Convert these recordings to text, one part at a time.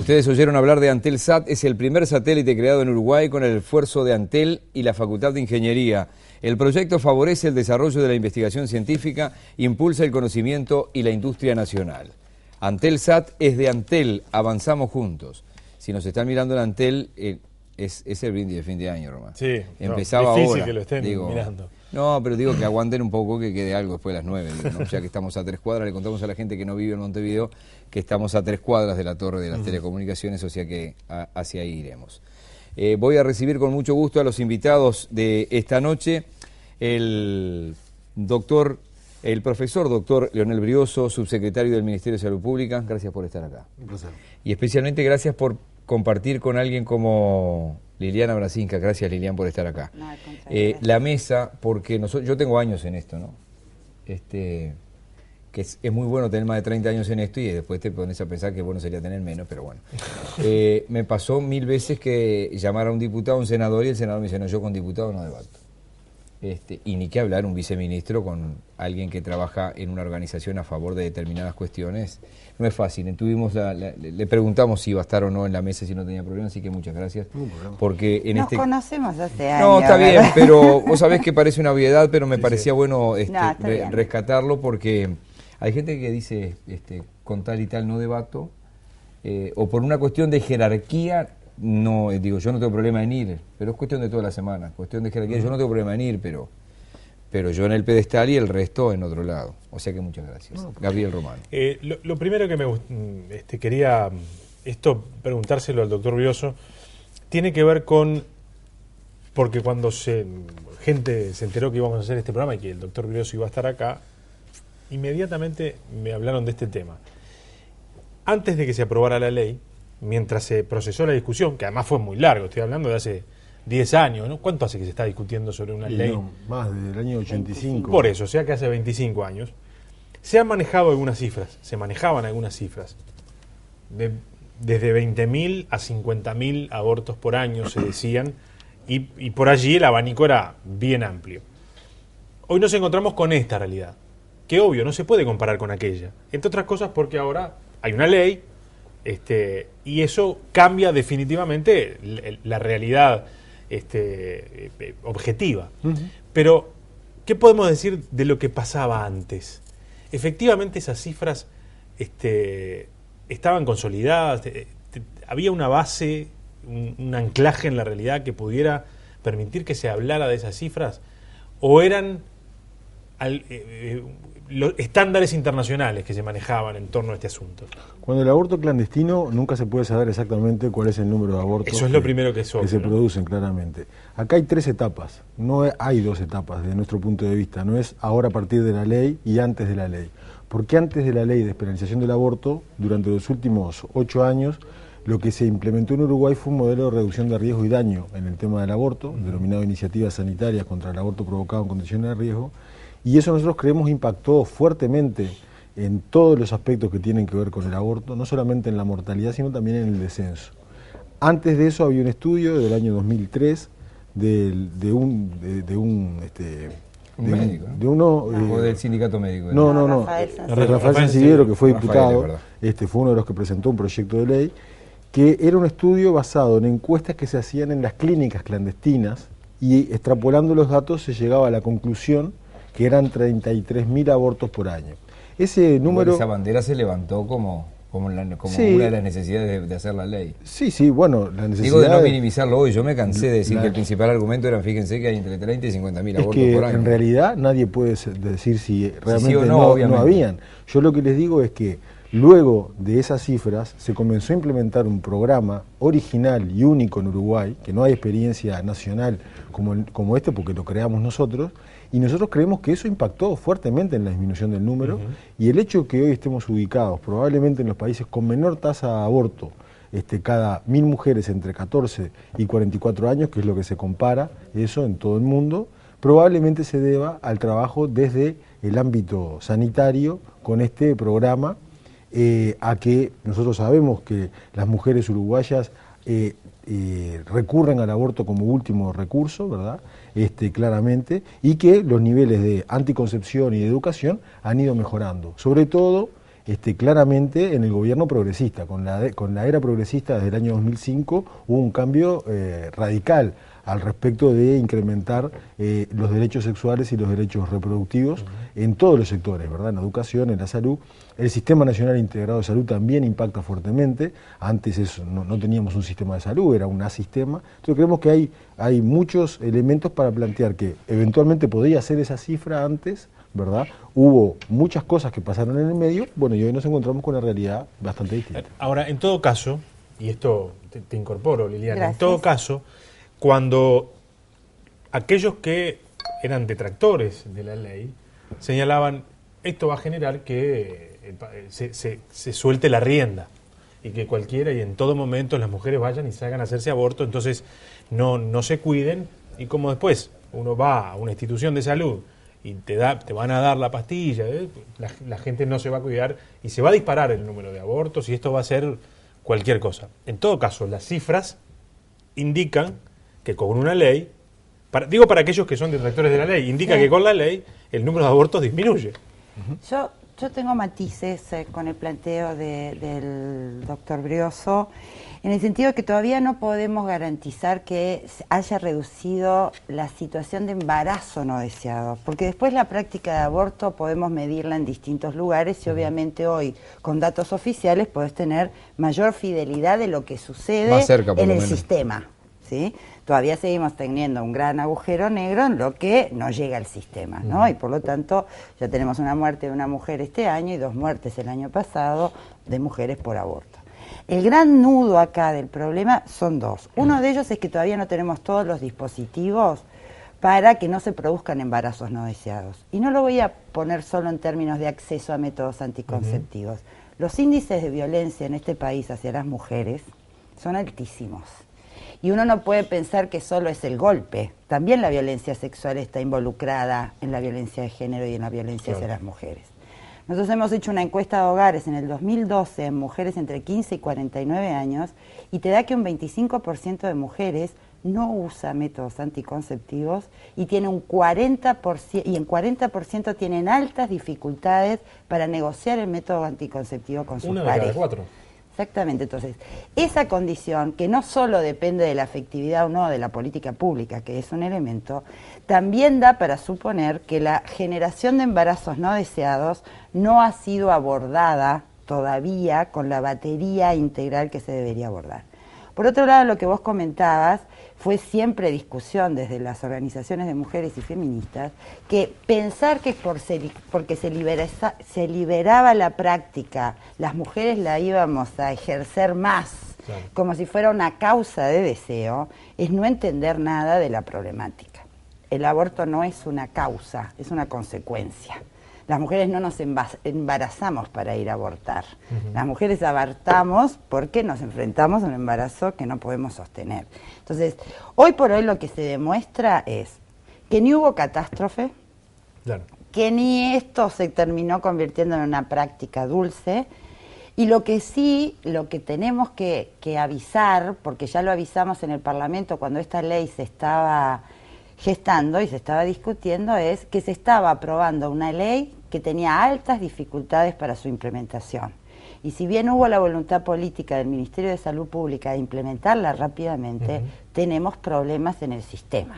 Ustedes oyeron hablar de Antelsat, es el primer satélite creado en Uruguay con el esfuerzo de Antel y la Facultad de Ingeniería. El proyecto favorece el desarrollo de la investigación científica, impulsa el conocimiento y la industria nacional. Antelsat es de Antel, avanzamos juntos. Si nos están mirando en Antel, es el brindis de fin de año, Román. Sí, empezaba difícil ahora. Que lo estén mirando. No, pero digo que aguanten un poco, que quede algo después de las 9, ¿no? Ya que estamos a 3 cuadras, le contamos a la gente que no vive en Montevideo que estamos a 3 cuadras de la torre de las telecomunicaciones, o sea que hacia ahí iremos. Voy a recibir con mucho gusto a los invitados de esta noche, el profesor doctor Leonel Brioso, subsecretario del Ministerio de Salud Pública. Gracias por estar acá. Un placer. Y especialmente gracias por compartir con alguien como Liliana Brasinca. Gracias, Lilian, por estar acá. No, la mesa, porque yo tengo años en esto, ¿no? Que es muy bueno tener más de 30 años en esto y después te pones a pensar que bueno sería tener menos, pero bueno. Me pasó 1000 veces que llamara a un diputado, a un senador, y el senador me dice, no, yo con diputado no debato. Y ni que hablar un viceministro con alguien que trabaja en una organización a favor de determinadas cuestiones. No es fácil. Le preguntamos si iba a estar o no en la mesa, si no tenía problema, así que muchas gracias. Porque Nos conocemos hace años. No, está bien, pero vos sabés que parece una obviedad, pero me parecía bueno rescatarlo, porque hay gente que dice con tal y tal no debato, o por una cuestión de jerarquía. No, digo, yo no tengo problema en ir, pero es cuestión de toda la semana, cuestión de jerarquía. Yo no tengo problema en ir, pero yo en el pedestal y el resto en otro lado. O sea que muchas gracias. Gabriel Román. Lo primero que quería preguntárselo al doctor Brioso, tiene que ver con, porque cuando gente se enteró que íbamos a hacer este programa y que el doctor Brioso iba a estar acá, inmediatamente me hablaron de este tema. Antes de que se aprobara la ley, mientras se procesó la discusión, que además fue muy largo, estoy hablando de hace 10 años, ¿no? ¿Cuánto hace que se está discutiendo sobre una ley? No, más del año 85. Por eso, o sea que hace 25 años. Se han manejado algunas cifras, se manejaban algunas cifras. Desde 20.000 a 50.000 abortos por año se decían, y por allí el abanico era bien amplio. Hoy nos encontramos con esta realidad, que obvio no se puede comparar con aquella, entre otras cosas porque ahora hay una ley, y eso cambia definitivamente la realidad objetiva. Pero, ¿qué podemos decir de lo que pasaba antes? Efectivamente esas cifras estaban consolidadas, había una base, un anclaje en la realidad que pudiera permitir que se hablara de esas cifras, o eran los estándares internacionales que se manejaban en torno a este asunto. Cuando el aborto clandestino, nunca se puede saber exactamente cuál es el número de abortos. Eso es lo primero que se producen, claramente. Acá hay 3 etapas, no hay 2 etapas desde nuestro punto de vista, no es ahora a partir de la ley y antes de la ley. Porque antes de la ley de despenalización del aborto, durante los últimos 8 años, lo que se implementó en Uruguay fue un modelo de reducción de riesgo y daño en el tema del aborto, denominado Iniciativas Sanitarias contra el Aborto Provocado en Condiciones de Riesgo, y eso nosotros creemos impactó fuertemente en todos los aspectos que tienen que ver con el aborto, no solamente en la mortalidad, sino también en el descenso. Antes de eso había un estudio del año 2003 de un médico, o del sindicato médico. No, Rafael Sansiviero, que fue diputado, fue uno de los que presentó un proyecto de ley, que era un estudio basado en encuestas que se hacían en las clínicas clandestinas, y extrapolando los datos se llegaba a la conclusión que eran 33.000 abortos por año. Ese número... Esa bandera se levantó como una de las necesidades de hacer la ley. Sí, bueno, la necesidad... Digo de no minimizarlo hoy, yo me cansé de decir que el principal argumento era, fíjense que hay entre 30 y 50.000 abortos por año. En realidad nadie puede decir si realmente sí no habían. Yo lo que les digo es que luego de esas cifras se comenzó a implementar un programa original y único en Uruguay, que no hay experiencia nacional como este porque lo creamos nosotros, y nosotros creemos que eso impactó fuertemente en la disminución del número, y el hecho de que hoy estemos ubicados probablemente en los países con menor tasa de aborto, cada 1000 mujeres entre 14 y 44 años, que es lo que se compara eso en todo el mundo, probablemente se deba al trabajo desde el ámbito sanitario con este programa, a que nosotros sabemos que las mujeres uruguayas recurren al aborto como último recurso, ¿verdad? Claramente, y que los niveles de anticoncepción y de educación han ido mejorando, sobre todo claramente en el gobierno progresista. Con la era progresista desde el año 2005 hubo un cambio radical al respecto de incrementar los derechos sexuales y los derechos reproductivos en todos los sectores, ¿verdad? En la educación, en la salud. El Sistema Nacional Integrado de Salud también impacta fuertemente. Antes no teníamos un sistema de salud, era un asistema. Entonces creemos que hay muchos elementos para plantear que eventualmente podía ser esa cifra antes, ¿verdad? Hubo muchas cosas que pasaron en el medio, bueno, y hoy nos encontramos con una realidad bastante distinta. Ahora, en todo caso, y esto te incorporo, Liliana, Gracias. en todo caso, cuando aquellos que eran detractores de la ley señalaban esto va a generar que se suelte la rienda y que cualquiera y en todo momento las mujeres vayan y se hagan a hacerse aborto, entonces no se cuiden, y como después uno va a una institución de salud y te van a dar la pastilla, la gente no se va a cuidar y se va a disparar el número de abortos y esto va a ser cualquier cosa. En todo caso, las cifras indican que con una ley, para aquellos que son detractores de la ley, indica que con la ley el número de abortos disminuye. Yo tengo matices con el planteo del doctor Brioso, en el sentido de que todavía no podemos garantizar que haya reducido la situación de embarazo no deseado, porque después la práctica de aborto podemos medirla en distintos lugares y obviamente hoy con datos oficiales podés tener mayor fidelidad de lo que sucede Más cerca, por en lo el menos. sistema, ¿sí? Todavía seguimos teniendo un gran agujero negro en lo que no llega al sistema, ¿no? Y por lo tanto ya tenemos una muerte de una mujer este año y 2 muertes el año pasado de mujeres por aborto. El gran nudo acá del problema son 2. Uno de ellos es que todavía no tenemos todos los dispositivos para que no se produzcan embarazos no deseados. Y no lo voy a poner solo en términos de acceso a métodos anticonceptivos. Los índices de violencia en este país hacia las mujeres son altísimos. Y uno no puede pensar que solo es el golpe. También la violencia sexual está involucrada en la violencia de género y en la violencia hacia las mujeres. Nosotros hemos hecho una encuesta de hogares en el 2012 en mujeres entre 15 y 49 años y te da que un 25% de mujeres no usa métodos anticonceptivos y tiene un 40%, y en 40% tienen altas dificultades para negociar el método anticonceptivo con sus Una de cada parejas. 4. Exactamente, entonces, esa condición, que no solo depende de la efectividad o no de la política pública, que es un elemento, también da para suponer que la generación de embarazos no deseados no ha sido abordada todavía con la batería integral que se debería abordar. Por otro lado, lo que vos comentabas fue siempre discusión desde las organizaciones de mujeres y feministas, que pensar que porque se liberaba la práctica, las mujeres la íbamos a ejercer más, Claro. como si fuera una causa de deseo, es no entender nada de la problemática. El aborto no es una causa, es una consecuencia. Las mujeres no nos embarazamos para ir a abortar. Las mujeres abortamos porque nos enfrentamos a un embarazo que no podemos sostener. Entonces, hoy por hoy lo que se demuestra es que ni hubo catástrofe, Claro. que ni esto se terminó convirtiendo en una práctica dulce, y lo que sí, lo que tenemos que avisar, porque ya lo avisamos en el Parlamento cuando esta ley se estaba gestando y se estaba discutiendo, es que se estaba aprobando una ley que tenía altas dificultades para su implementación. Y si bien hubo la voluntad política del Ministerio de Salud Pública de implementarla rápidamente, tenemos problemas en el sistema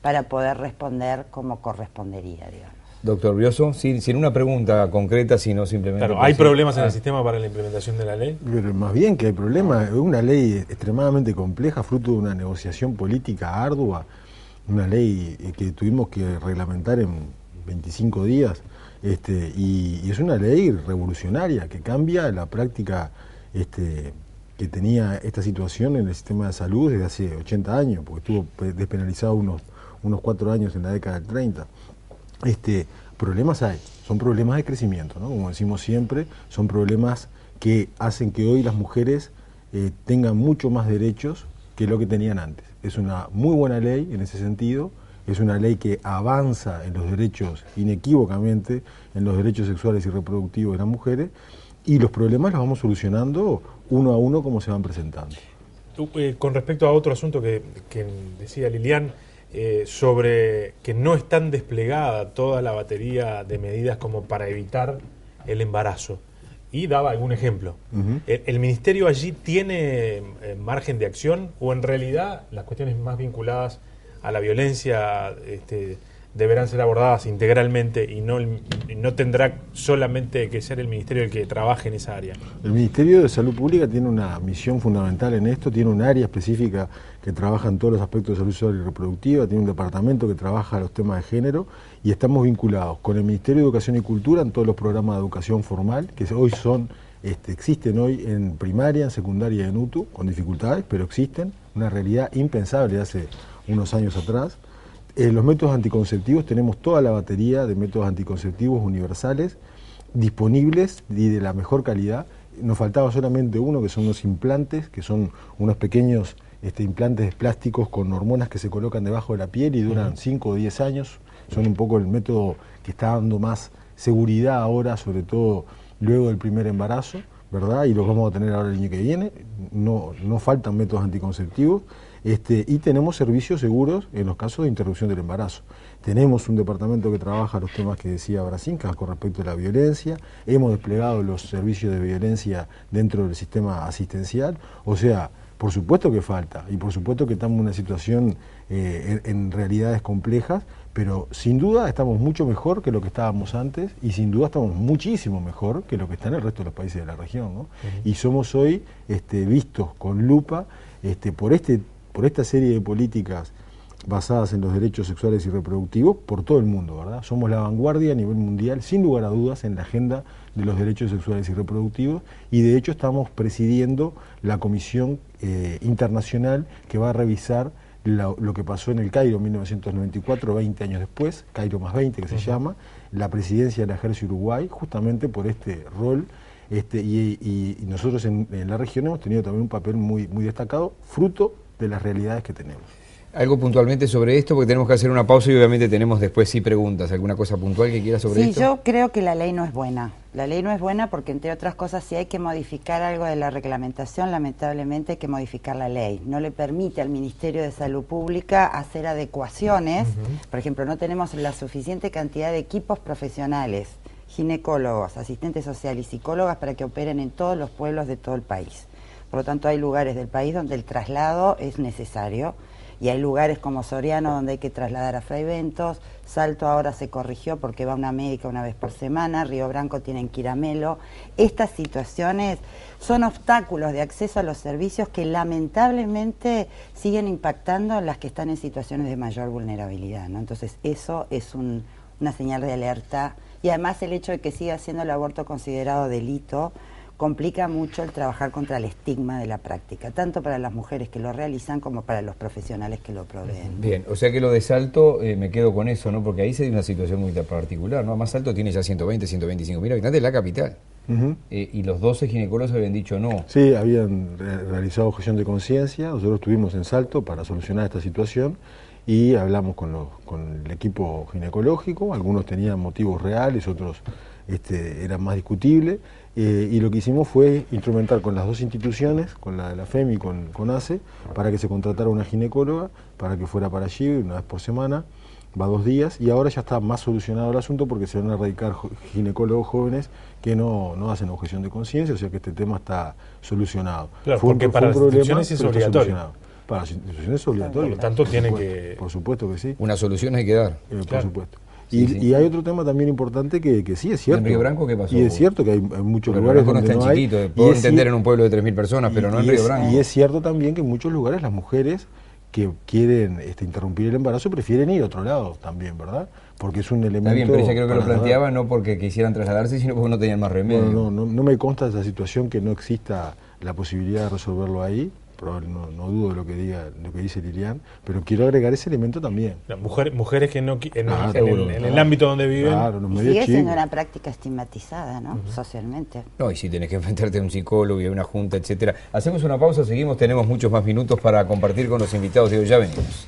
para poder responder como correspondería, digamos. Doctor Brioso, sin una pregunta concreta, sino simplemente... Claro, ¿hay problemas en el sistema para la implementación de la ley? Pero más bien que hay problemas, es una ley extremadamente compleja, fruto de una negociación política ardua, una ley que tuvimos que reglamentar en 25 días, y es una ley revolucionaria que cambia la práctica que tenía esta situación en el sistema de salud desde hace 80 años, porque estuvo despenalizado unos 4 años en la década del 30. Problemas hay, son problemas de crecimiento, ¿no? Como decimos siempre, son problemas que hacen que hoy las mujeres tengan mucho más derechos que lo que tenían antes. Es una muy buena ley en ese sentido, es una ley que avanza en los derechos, inequívocamente, en los derechos sexuales y reproductivos de las mujeres, y los problemas los vamos solucionando uno a uno como se van presentando. Con respecto a otro asunto que decía Lilian, sobre que no es tan desplegada toda la batería de medidas como para evitar el embarazo. y daba algún ejemplo. ¿El ministerio allí tiene margen de acción o en realidad las cuestiones más vinculadas a la violencia deberán ser abordadas integralmente y no tendrá solamente que ser el ministerio el que trabaje en esa área? El Ministerio de Salud Pública tiene una misión fundamental en esto, tiene un área específica que trabaja en todos los aspectos de salud sexual y reproductiva, tiene un departamento que trabaja los temas de género y estamos vinculados con el Ministerio de Educación y Cultura en todos los programas de educación formal que hoy existen hoy en primaria, en secundaria y en UTU, con dificultades, pero existen, una realidad impensable hace unos años atrás. Los métodos anticonceptivos, tenemos toda la batería de métodos anticonceptivos universales disponibles y de la mejor calidad. Nos faltaba solamente uno, que son los implantes, que son unos pequeños implantes plásticos con hormonas que se colocan debajo de la piel y duran 5 o 10 años. Son un poco el método que está dando más seguridad ahora, sobre todo luego del primer embarazo, ¿verdad? Y los vamos a tener ahora el año que viene. No faltan métodos anticonceptivos. Y tenemos servicios seguros en los casos de interrupción del embarazo. Tenemos un departamento que trabaja los temas que decía Brasinca con respecto a la violencia, hemos desplegado los servicios de violencia dentro del sistema asistencial, o sea, por supuesto que falta, y por supuesto que estamos en una situación en realidades complejas, pero sin duda estamos mucho mejor que lo que estábamos antes, y sin duda estamos muchísimo mejor que lo que está en el resto de los países de la región, ¿no? Y somos hoy vistos con lupa por esta serie de políticas basadas en los derechos sexuales y reproductivos por todo el mundo, ¿verdad? Somos la vanguardia a nivel mundial, sin lugar a dudas, en la agenda de los derechos sexuales y reproductivos, y de hecho estamos presidiendo la comisión internacional que va a revisar lo que pasó en el Cairo en 1994, 20 años después, Cairo más 20 que se llama, la presidencia del Ejército Uruguay, justamente por este rol. Y nosotros en la región hemos tenido también un papel muy destacado, fruto de las realidades que tenemos. Algo puntualmente sobre esto, porque tenemos que hacer una pausa y obviamente tenemos después preguntas. ¿Alguna cosa puntual que quieras sobre esto? Sí, yo creo que la ley no es buena. La ley no es buena porque, entre otras cosas, si hay que modificar algo de la reglamentación, lamentablemente hay que modificar la ley. No le permite al Ministerio de Salud Pública hacer adecuaciones. Por ejemplo, no tenemos la suficiente cantidad de equipos profesionales, ginecólogos, asistentes sociales y psicólogas para que operen en todos los pueblos de todo el país. Por lo tanto, hay lugares del país donde el traslado es necesario y hay lugares como Soriano donde hay que trasladar a Fray Bentos. Salto ahora se corrigió porque va una médica una vez por semana. Río Branco tienen que ir a Melo. Estas situaciones son obstáculos de acceso a los servicios que lamentablemente siguen impactando a las que están en situaciones de mayor vulnerabilidad, ¿no? Entonces eso es una señal de alerta, y además el hecho de que siga siendo el aborto considerado delito complica mucho el trabajar contra el estigma de la práctica, tanto para las mujeres que lo realizan como para los profesionales que lo proveen. Bien, o sea que lo de Salto, me quedo con eso, ¿no? Porque ahí se dio una situación muy particular, ¿no? Más Salto tiene ya 120, 125 mil habitantes, la capital. Y los 12 ginecólogos habían dicho no. Sí, habían realizado objeción de conciencia. Nosotros estuvimos en Salto para solucionar esta situación y hablamos con el equipo ginecológico. Algunos tenían motivos reales, otros eran más discutibles. Y lo que hicimos fue instrumentar con las dos instituciones, con la FEM y con ACE, para que se contratara una ginecóloga, para que fuera para allí una vez por semana, va 2 días, y ahora ya está más solucionado el asunto porque se van a erradicar ginecólogos jóvenes que no hacen objeción de conciencia, o sea que este tema está solucionado. Claro, porque para las instituciones es obligatorio. Para las instituciones es obligatorio. Por lo tanto, tiene que... Por supuesto que sí. Una solución hay que dar. Por supuesto. Y hay otro tema también importante que sí es cierto. ¿En Río Branco qué pasó? Y es cierto que hay muchos lugares donde no es tan chiquito, puedo entender en un pueblo de 3.000 personas, pero no en Río Branco. Y es cierto también que en muchos lugares las mujeres que quieren interrumpir el embarazo prefieren ir a otro lado también, ¿verdad? Porque es un elemento... Está bien, pero ella creo que lo planteaba no porque quisieran trasladarse, sino porque no tenían más remedio. Bueno, no me consta esa situación que no exista la posibilidad de resolverlo ahí. No dudo de lo que dice Lilian, pero quiero agregar ese elemento también. Mujeres que no en el ámbito donde viven. Claro, sigue siendo una práctica estigmatizada, ¿no? Socialmente. No, y si tenés que enfrentarte a un psicólogo y a una junta, etcétera. Hacemos una pausa, seguimos, tenemos muchos más minutos para compartir con los invitados. Digo, ya venimos.